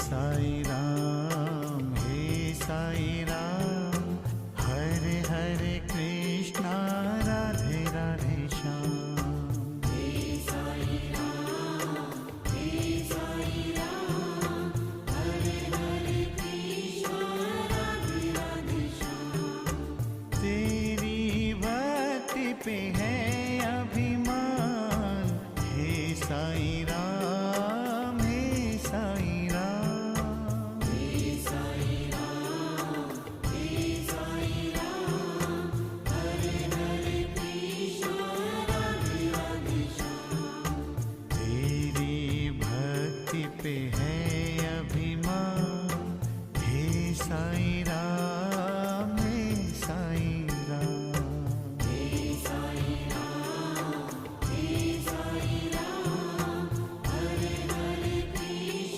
साई राम, हे साई राम, हरे हरे कृष्णा, राधे राधे श्याम। तेरी भक्ति पे है अभिमान, हे साई राम, हे साई राम, हे साई राम, हे साई राम, हरे हरे कृष्णा, राधे राधे श्याम। तेरी भक्ति पे है